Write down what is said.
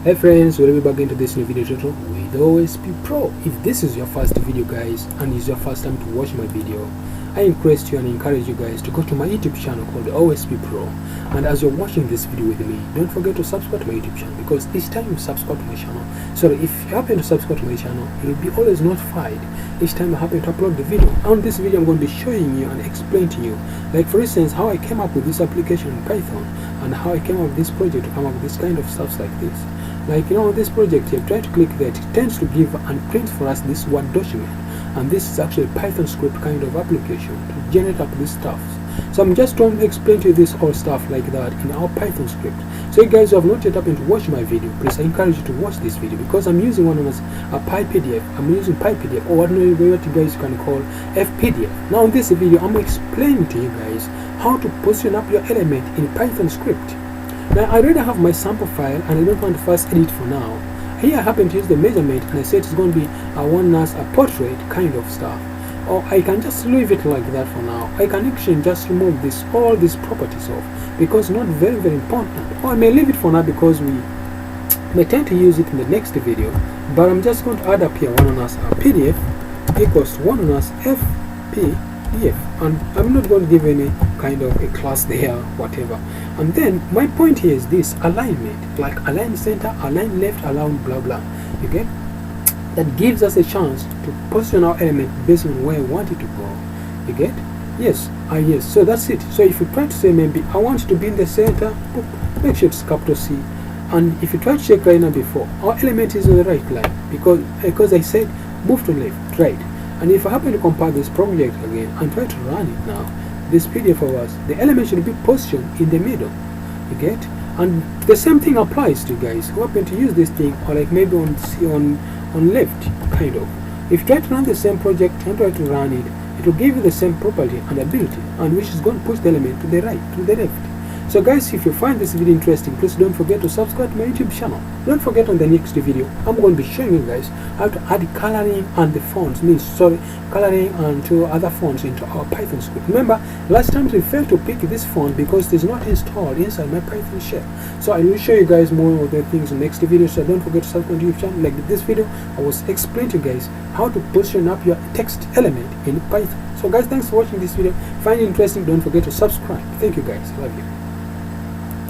Hey friends, welcome back into this new video tutorial with OSP Pro. If this is your first video guys and it's your first time to watch my video, I request you and encourage you guys to go to my YouTube channel called OSP Pro. And as you're watching this video with me, don't forget to subscribe to my YouTube channel, because each time you subscribe to my channel, so if you happen to subscribe to my channel, you'll be always notified each time I happen to upload the video. On this video I'm going to be showing you and explain to you, like for instance, how I came up with this application in Python and how I came up with this project to come up with this kind of stuff like this. Like, you know, this project here, try to click that, it tends to give and print for us this Word document, and this is actually a Python script kind of application to generate up this stuff. So I'm just going to explain to you this whole stuff like that in our Python script. So you guys who have not yet happened to watch my video, please I encourage you to watch this video, because I'm using one as a PyPDF. I'm using PyPDF, or what you guys can call FPDF. Now in this video I'm explaining to you guys how to position up your element in Python script. Now I already have my sample file and I don't want to first edit for now. Here I happen to use the measurement and I said it's going to be one as a portrait kind of stuff. Or I can just leave it like that for now. I can actually just remove all these properties off, because not very important. Or I may leave it for now because we may tend to use it in the next video. But I'm just going to add up here one as PDF equals to one as FPDF, and I'm not going to give any kind of a class there, whatever. And then my point here is this alignment, like align center, align left, align blah blah. You get? That gives us a chance to position our element based on where I want it to go. You get? Yes, yes. So that's it. So if you try to say maybe I want it to be in the center, make sure it's capital C. And if you try to check right now before, our element is on the right line, because I said move to left, right. And if I happen to compile this project again and try to run it now, this PDF of us, the element should be positioned in the middle. You get? And the same thing applies to you guys who happen to use this thing, or like maybe on left kind of. If you try to run the same project and try to run it, it will give you the same property and ability, and which is going to push the element to the right, to the left. So guys, if you find this video interesting, please don't forget to subscribe to my YouTube channel. Don't forget, on the next video I'm going to be showing you guys how to add coloring and the fonts, coloring and two other fonts into our Python script. Remember, last time we failed to pick this font because it is not installed inside my Python shell. So I will show you guys more of the things in the next video. So don't forget to subscribe to YouTube channel. Like this video, I was explaining to you guys how to position up your text element in Python. So guys, thanks for watching this video. Find it interesting, don't forget to subscribe. Thank you guys, love you.